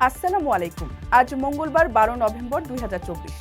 আসসালামু আলাইকুম। আজ মঙ্গলবার 12 নভেম্বর 2024।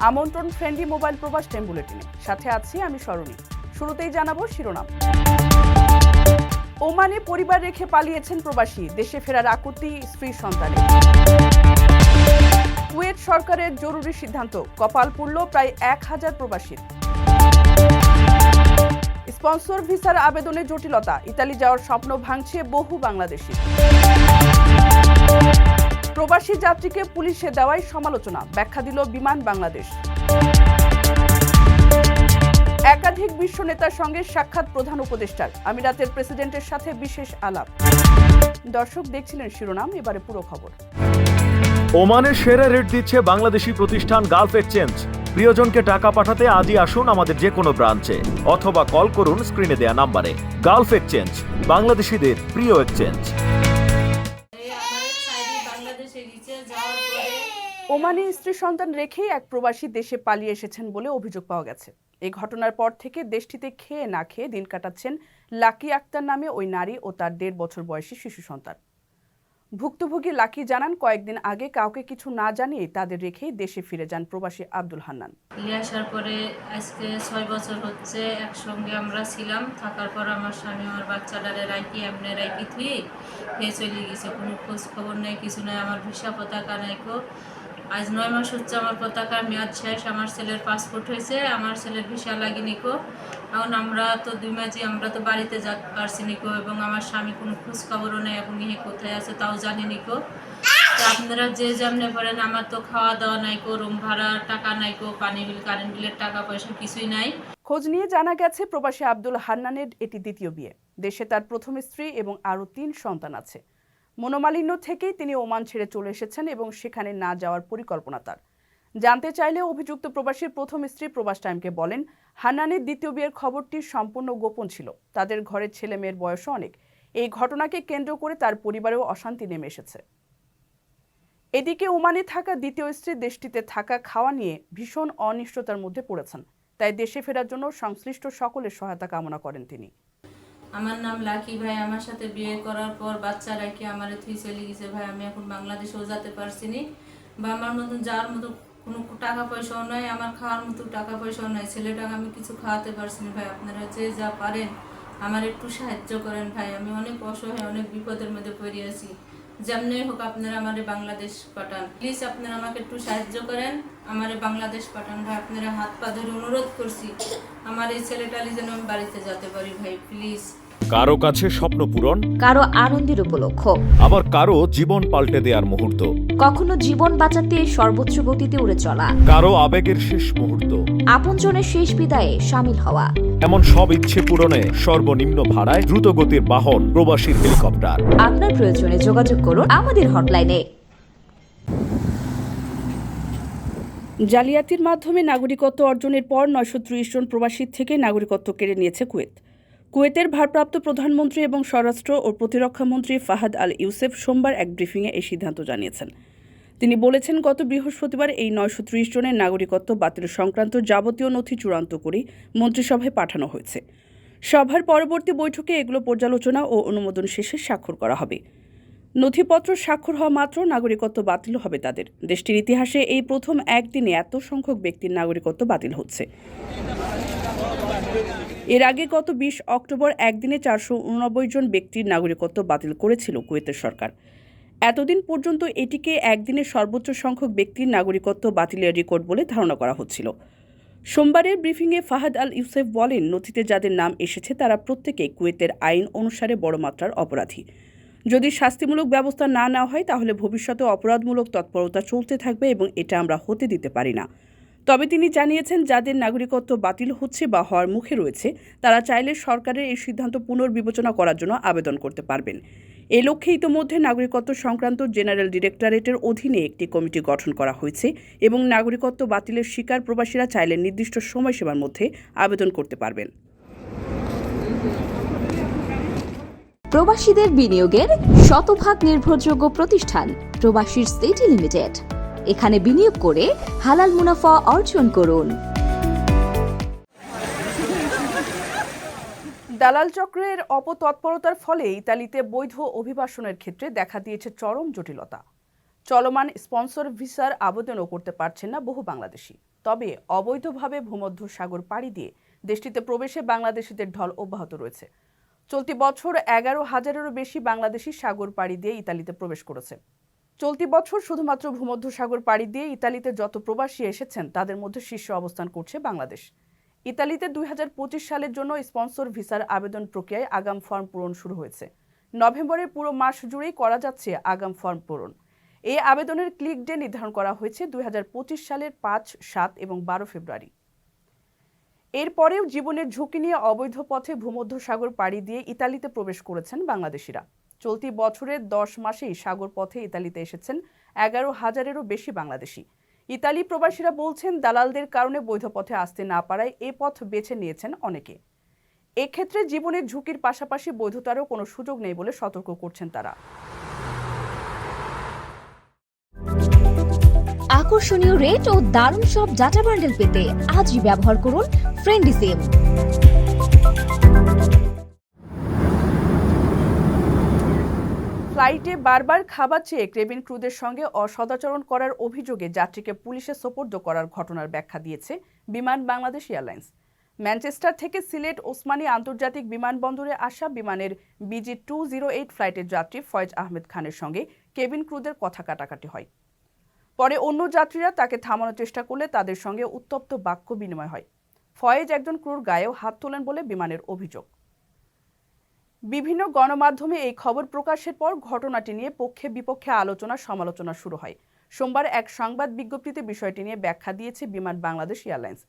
আমন্ত্রণ ফ্রেন্ডলি মোবাইল প্রবাস টাইম বুলেটিনে। সাথে আছি আমি সরণী। শুরুতেই জানাবো শিরোনাম। ওমানে পরিবার রেখে পালিয়েছেন প্রবাসী, দেশে ফেরার আকুতি স্ত্রী সন্তানের। কুয়েত সরকারের জরুরি সিদ্ধান্ত, কপাল পুড়ল প্রায় 1000 প্রবাসীর। স্পন্সর ভিসার আবেদনে জটিলতা, ইতালি যাওয়ার স্বপ্ন ভাঙছে বহু বাংলাদেশি। প্রবাসী যাত্রীকে পুলিশে দেওয়ায় সমালোচনা, ব্যাখ্যা দিল বিমান বাংলাদেশ। একাধিক বিশ্ব নেতার সঙ্গে সাক্ষাৎ প্রধান উপদেষ্টার, আমিরাতের প্রেসিডেন্টের সাথে বিশেষ আলাপ। দর্শক দেখছিলেন শিরোনাম, এবারে পুরো খবর। ওমানের সেরা রেট দিচ্ছে বাংলাদেশি প্রতিষ্ঠান গালফ এক্সচেঞ্জ। প্রিয়জনকে টাকা পাঠাতে আজই আসুন আমাদের যে কোনো ব্রাঞ্চে অথবা কল করুন স্ক্রিনে দেয়া নাম্বারে। গালফ এক্সচেঞ্জ, বাংলাদেশিদের প্রিয় এক্সচেঞ্জ। ওমানে স্ত্রী সন্তান রেখেই এক প্রবাসী দেশে পালিয়ে এসেছেন বলে অভিযোগ পাওয়া গেছে। এই ঘটনার পর থেকে দেশটিতে খেয়ে না খেয়ে দিন কাটাচ্ছেন লাকি আক্তার নামে ওই নারী ও তার 1.5 বছর বয়সী শিশু সন্তান। ভুক্তভোগী লাকি জানান, কয়েকদিন আগে কাউকে কিছু না জানিয়ে তাদের রেখেই দেশে ফিরে যান প্রবাসী আব্দুল হান্নান। আসার পরে আজকে 6 বছর হচ্ছে একসঙ্গে আমরা ছিলাম। থাকার পর আমার স্বামী আমার বাচ্চাটারে রাখি থুই চলে গেছে। কোনো খোঁজ খবর নেই, কিছু নাই। আমার ভিসা পতাকা নাই। আজ 9 মাস হচ্ছে আমার পতাকার মেয়াদ শেষ। আমার ছেলের পাসপোর্ট হয়েছে, আমার ছেলের ভিসা লাগেনি। এখন আমরা তো 2 মাসই আমরা তো বাড়িতে যেতে পারছি নিকো, এবং আমার স্বামী কোনো খোঁজ খবরও নেই। এখন ইহে কোথায় আছে তাও জানি নিকো। তো আপনারা যে যেমনে পারেন, আমার তো খাওয়া দাওয়া নাই, রুম ভাড়ার টাকা নাই, পানি বিল কারেন্ট বিলের টাকা পয়সা কিছুই নাই। খোঁজ নিয়ে জানা গেছে প্রবাসী আব্দুল হান্নানের এটি দ্বিতীয় বিয়ে। দেশে তার প্রথম স্ত্রী এবং আরও 3 সন্তান আছে। মনোমালিন্য থেকেই তিনি ওমান ছেড়ে চলে এসেছেন এবং সেখানে না যাওয়ার পরিকল্পনা তার। জানতে চাইলে অভিযুক্ত প্রবাসীর প্রথম স্ত্রী প্রবাস টাইমকে বলেন, হান্নানের দ্বিতীয় বিয়ের খবরটি সম্পূর্ণ গোপন ছিল। তাদের ঘরের ছেলে মেয়ের বয়সও অনেক। এই ঘটনাকে কেন্দ্র করে তার পরিবারেও অশান্তি নেমে এসেছে। এদিকে ওমানে থাকা দ্বিতীয় স্ত্রী দেশটিতে থাকা খাওয়া নিয়ে ভীষণ অনিশ্চয়তার মধ্যে পড়েছেন। তাই দেশে ফেরার জন্য সংশ্লিষ্ট সকলের সহায়তা কামনা করেন তিনি। আমার নাম লাকি ভাই। আমার সাথে বিয়ে করার পর বাচ্চা রেখে আমার থুই চলে গেছে ভাই। আমি এখন বাংলাদেশেও যেতে পারছি নি, বা আমার মতন যাওয়ার মতো কোনো টাকা পয়সাও নয়, আমার খাওয়ার মতো টাকা পয়সাও নয়। ছেলেটাকে আমি কিছু খাওয়াতে পারছি না ভাই। আপনারা যে যা পারেন আমার একটু সাহায্য করেন ভাই। আমি অনেক অসহায়, অনেক বিপদের মধ্যে পড়ে আছি। যেমনি হোক আপনারা আমারে বাংলাদেশ পাঠান। প্লিজ আপনারা আমাকে একটু সাহায্য করেন, আমারে বাংলাদেশ পাঠান ভাই। আপনারা হাত পা ধরে অনুরোধ করছি, আমার এই ছেলেটালি যেন আমি বাড়িতে যেতে পারি ভাই, প্লিজ। কারো কাছে স্বপ্ন পূরণ, কারো আনন্দের উপলক্ষ, আবার কারো জীবন পাল্টে দেওয়ার মুহূর্ত, কখনো জীবন বাঁচাতে সর্বোচ্চ গতিতে উড়ে চলা, কারো আবেগের শেষ মুহূর্ত, আপনজনের শেষ বিদায়ে শামিল হওয়া। এমন সব ইচ্ছে পূরণে সর্বনিম্ন ভাড়ায় দ্রুত গতির বাহন প্রবাসী হেলিকপ্টার। আপনার প্রয়োজনে যোগাযোগ করুন আমাদের হটলাইনে। জালিয়াতির মাধ্যমে নাগরিকত্ব অর্জনের পর 930 জন প্রবাসী থেকে নাগরিকত্ব কেড়ে নিয়েছে কুয়েত। কুয়েতের ভারপ্রাপ্ত প্রধানমন্ত্রী এবং স্বরাষ্ট্র ও প্রতিরক্ষামন্ত্রী ফাহাদ আল ইউসেফ সোমবার এক ব্রিফিংয়ে এই সিদ্ধান্ত জানিয়েছেন। তিনি বলেছেন, গত বৃহস্পতিবার এই 930 জনের নাগরিকত্ব বাতিল সংক্রান্ত যাবতীয় নথি চূড়ান্ত করে মন্ত্রিসভায় পাঠানো হয়েছে। সভার পরবর্তী বৈঠকে এগুলো পর্যালোচনা ও অনুমোদন শেষে স্বাক্ষর করা হবে। নথিপত্র স্বাক্ষর হওয়া মাত্র নাগরিকত্ব বাতিল হবে তাদের। দেশটির ইতিহাসে এই প্রথম একদিনে এত সংখ্যক ব্যক্তির নাগরিকত্ব বাতিল হচ্ছে। এর আগে গত 20 অক্টোবর একদিনে 489 জন ব্যক্তির নাগরিকত্ব বাতিল করেছিল কুয়েতের সরকার। এতদিন পর্যন্ত এটিকে একদিনে সর্বোচ্চ সংখ্যক ব্যক্তির নাগরিকত্ব বাতিলের রেকর্ড বলে ধারণা করা হচ্ছিল। সোমবারের ব্রিফিংয়ে ফাহাদ আল ইউসেফ বলেন, নথিতে যাদের নাম এসেছে তারা প্রত্যেকেই কুয়েতের আইন অনুসারে বড় মাত্রার অপরাধী। যদি শাস্তিমূলক ব্যবস্থা না নেওয়া হয় তাহলে ভবিষ্যতে অপরাধমূলক তৎপরতা চলতে থাকবে এবং এটা আমরা হতে দিতে পারি না। তবে তিনি জানিয়েছেন, যাদের নাগরিকত্ব বাতিল হচ্ছে বা হওয়ার মুখে রয়েছে তারা চাইলে সরকারের এই সিদ্ধান্ত পুনর্বিবেচনা করার জন্য আবেদন করতে পারবেন। এ লক্ষ্যে ইতোমধ্যে নাগরিকত্ব সংক্রান্ত জেনারেল ডিরেক্টরেটের অধীনে একটি কমিটি গঠন করা হয়েছে এবং নাগরিকত্ব বাতিলের শিকার প্রবাসীরা চাইলে নির্দিষ্ট সময়সীমার মধ্যে আবেদন করতে পারবেন। প্রবাসীদের বিনিয়োগের শতভাগ নির্ভরযোগ্য প্রতিষ্ঠান প্রবাসীর সিটি লিমিটেড। এখানে বিনিয়োগ করে হালাল মুনাফা অর্জন করুন। দালাল চক্রের অপতৎপরতার ফলে ইতালিতে বৈধ অভিবাসনের ক্ষেত্রে দেখা দিয়েছে চরম জটিলতা। চলমান স্পন্সর ভিসার আবেদনও করতে পারছেন না বহু বাংলাদেশি। তবে অবৈধভাবে ভূমধ্য সাগর পাড়ি দিয়ে দেশটিতে প্রবেশে বাংলাদেশিদের ঢল অব্যাহত রয়েছে। চলতি বছর 11,000-এরও বেশি বাংলাদেশি সাগর পাড়ি দিয়ে ইতালিতে প্রবেশ করেছে। চলতি বছর শুধুমাত্র ভূমধ্য সাগর পাড়ি দিয়ে ইতালিতে যত প্রবাসী এসেছেন তাদের মধ্যে শীর্ষে অবস্থান করছে বাংলাদেশ। ইতালিতে 2025 সালের জন্য স্পন্সর ভিসার আবেদন প্রক্রিয়ায় আগাম ফর্ম পূরণ শুরু হয়েছে। নভেম্বরের পুরো মাস জুড়েই করা যাচ্ছে আগাম ফর্ম পূরণ। এই আবেদনের ক্লিক ডে নির্ধারণ করা হয়েছে 2025 সালের 5, 7 এবং 12 ফেব্রুয়ারি। এরপরেও জীবনের ঝুঁকি নিয়ে অবৈধ পথে ভূমধ্য সাগর পাড়ি দিয়ে ইতালিতে প্রবেশ করেছেন বাংলাদেশিরা। চলতি বছরের 10 মাসেই সাগর পথে ইতালিতে এসেছেন 11,000-এরও বেশি বাংলাদেশি। ইতালি প্রবাসীরা বলছেন, দালালদের কারণে বৈধ পথে আসতে না পারায় এ পথ বেছে নিয়েছেন অনেকে। এক্ষেত্রে জীবনের ঝুঁকির পাশাপাশি বৈধতারও কোনো সুযোগ নেই বলে সতর্ক করছেন তারা। আকর্ষণীয় রেট ও দারুণ সব ডাটা বান্ডেল পেতে আজই ব্যবহার করুন ফ্রেন্ডলি সিম। ফ্লাইটে বারবার খাবার চেয়ে কেবিন ক্রুদের সঙ্গে অসদাচরণ করার অভিযোগে যাত্রীকে পুলিশে সোপর্দ করার ঘটনার ব্যাখ্যা দিয়েছে বিমান বাংলাদেশ এয়ারলাইন্স। ম্যানচেস্টার থেকে সিলেট ওসমানী আন্তর্জাতিক বিমানবন্দরে আসা বিমানের BG208 ফ্লাইটের যাত্রী ফয়েজ আহমেদ খানের সঙ্গে কেবিন ক্রুদের কথা কাটাকাটি হয়। পরে অন্য যাত্রীরা তাকে থামানোর চেষ্টা করলে তাদের সঙ্গে উত্তপ্ত বাক্য বিনিময় হয়। ফয়েজ একজন ক্রুর গায়েও হাত তোলেন বলে বিমানের অভিযোগ। বিভিন্ন গণমাধ্যমে এই খবর প্রকাশের পর ঘটনাটি নিয়ে পক্ষে বিপক্ষে আলোচনা সমালোচনা শুরু হয়। সোমবার এক সংবাদ বিজ্ঞপ্তিতে বিষয়টি নিয়ে ব্যাখ্যা দিয়েছে বিমান বাংলাদেশ এয়ারলাইন্স।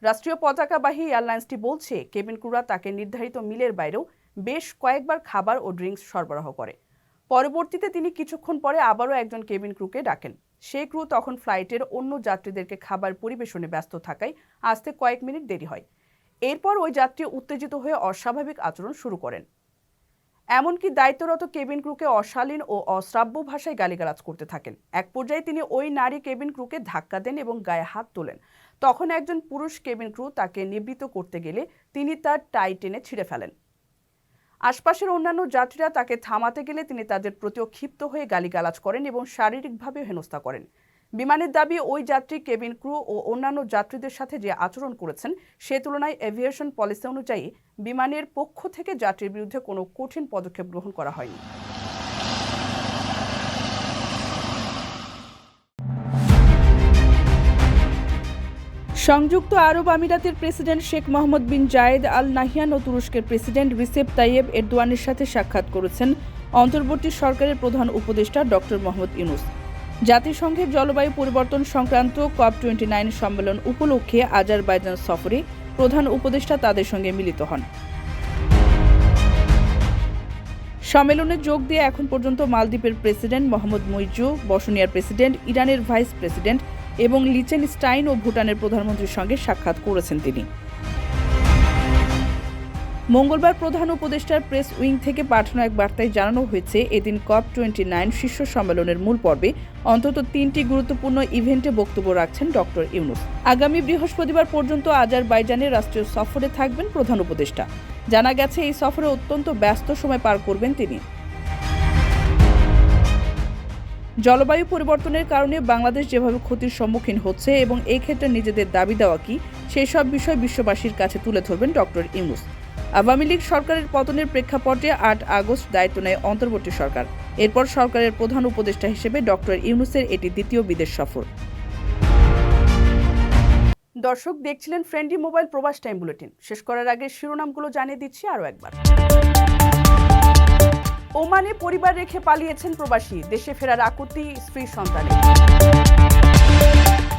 রাষ্ট্রীয় পতাকাবাহী এয়ারলাইন্সটি বলছে, কেবিন ক্রুরা তাকে নির্ধারিত মিলের বাইরেও বেশ কয়েকবার খাবার ও ড্রিঙ্কস সরবরাহ করে। পরবর্তীতে তিনি কিছুক্ষণ পরে আবারও একজন কেবিন ক্রুকে ডাকেন। সেই ক্রু তখন ফ্লাইটের অন্য যাত্রীদেরকে খাবার পরিবেশনে ব্যস্ত থাকায় আসতে কয়েক মিনিট দেরি হয়। এরপর ওই যাত্রী উত্তেজিত হয়ে অস্বাভাবিক আচরণ শুরু করেন। এমনকি দায়িত্বরত কেবিন ক্রুকে অশালীন ও অশ্রাব্য ভাষায় গালিগালাজ করতে থাকেন। এক পর্যায়ে তিনি ওই নারী কেবিন ক্রুকে ধাক্কা দেন এবং গায়ে হাত তোলেন। তখন একজন পুরুষ কেবিন ক্রু তাকে নিবৃত্ত করতে গেলে তিনি তার টাই টেনে ছিঁড়ে ফেলেন। আশপাশের অন্যান্য যাত্রীরা তাকে থামাতে গেলে তিনি তাদের প্রতিও ক্ষিপ্ত হয়ে গালিগালাজ করেন এবং শারীরিকভাবে হেনস্থা করেন। বিমানের দাবি, ওই যাত্রী কেবিন ক্রু ও অন্যান্য যাত্রীদের সাথে যে আচরণ করেছেন সে তুলনায় এভিয়েশন পলিসি অনুযায়ী বিমানের পক্ষ থেকে যাত্রীর বিরুদ্ধে কোনো কঠিন পদক্ষেপ গ্রহণ করা হয়নি। সংযুক্ত আরব আমিরাতের প্রেসিডেন্ট শেখ মোহাম্মদ বিন জায়েদ আল নাহিয়ান ও তুরস্কের প্রেসিডেন্ট রিসেপ তাইয়েব এরদোয়ানের সাথে সাক্ষাৎ করেছেন অন্তর্বর্তী সরকারের প্রধান উপদেষ্টা ডক্টর মোহাম্মদ ইউনূস। জাতিসংঘের জলবায়ু পরিবর্তন সংক্রান্ত COP29 সম্মেলন উপলক্ষে আজারবাইজান সফরে প্রধান উপদেষ্টা তাদের সঙ্গে মিলিত হন। সম্মেলনে যোগ দিয়ে এখন পর্যন্ত মালদ্বীপের প্রেসিডেন্ট মোহাম্মদ মুইজ্জু, বসনিয়ার প্রেসিডেন্ট, ইরানের ভাইস প্রেসিডেন্ট এবং লিচেনস্টাইন ও ভুটানের প্রধানমন্ত্রীর সঙ্গে সাক্ষাৎ করেছেন তিনি। মঙ্গলবার প্রধান উপদেষ্টার প্রেস উইং থেকে পাঠানো এক বার্তায় জানানো হয়েছে, এদিন COP29 শীর্ষ সম্মেলনের মূল পর্বে অন্তত 3টি গুরুত্বপূর্ণ ইভেন্টে বক্তব্য রাখছেন ডক্টর ইউনূস। আগামী বৃহস্পতিবার পর্যন্ত আজারবাইজানের রাষ্ট্রীয় সফরে থাকবেন প্রধান উপদেষ্টা। জানা গেছে, এই সফরে অত্যন্ত ব্যস্ত সময় পার করবেন তিনি। জলবায়ু পরিবর্তনের কারণে বাংলাদেশ যেভাবে ক্ষতির সম্মুখীন হচ্ছে এবং এই ক্ষেত্রে নিজেদের দাবি দেওয়া কি, সেই সব বিষয় বিশ্ববাসীর কাছে তুলে ধরবেন ডক্টর ইউনূস। আওয়ামী লীগ সরকারের পতনের প্রেক্ষাপটে 8 আগস্ট দায়িত্ব নেয় অন্তর্বর্তী সরকার। এরপর সরকারের প্রধান উপদেষ্টা হিসেবে ডক্টর ইউনূসের এটি দ্বিতীয় বিদেশ সফর। দর্শক দেখছিলেন ফ্রেন্ডলি মোবাইল প্রবাস টাইম বুলেটিন। শেষ করার আগে শিরোনামগুলো জানিয়ে দিচ্ছি আরও একবার। ওমানে পরিবার রেখে পালিয়েছেন প্রবাসী, দেশে ফেরার আকুতি স্ত্রী সন্তানের।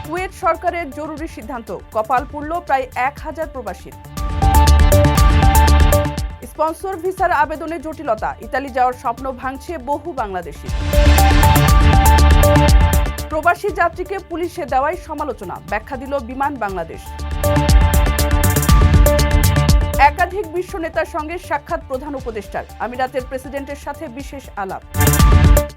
কুয়েত সরকারের জরুরি সিদ্ধান্ত, কপাল পুড়ল প্রায় 1000 প্রবাসীর। স্পন্সর ভিসার আবেদনে জটিলতা, ইতালি যাওয়ার স্বপ্ন ভাঙছে বহু বাংলাদেশি। প্রবাসী যাত্রীকে পুলিশে দেওয়ায় সমালোচনা, ব্যাখ্যা দিল বিমান বাংলাদেশ। একাধিক বিশ্ব নেতার সঙ্গে সাক্ষাৎ প্রধান উপদেষ্টার, আমিরাতের প্রেসিডেন্টের সাথে বিশেষ আলাপ।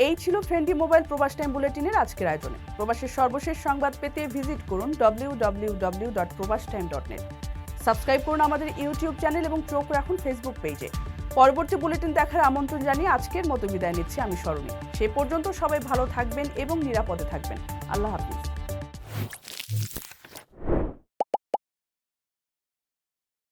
এই ছিল ফ্রেন্ডলি মোবাইল প্রবাস টাইম বুলেটিনের আজকের আয়োজনে। প্রবাসের সর্বশেষ সংবাদ পেতে ভিজিট করুন www.probastime.net। সাবস্ক্রাইব করুন আমাদের ইউটিউব চ্যানেল এবং চোখ রাখুন ফেসবুক পেজে। পরবর্তী বুলেটিন দেখার আমন্ত্রণ জানিয়ে আজকের মতো বিদায় নিচ্ছি আমি স্মরণী। সে পর্যন্ত সবাই ভালো থাকবেন এবং নিরাপদে থাকবেন। আল্লাহ হাফিজ।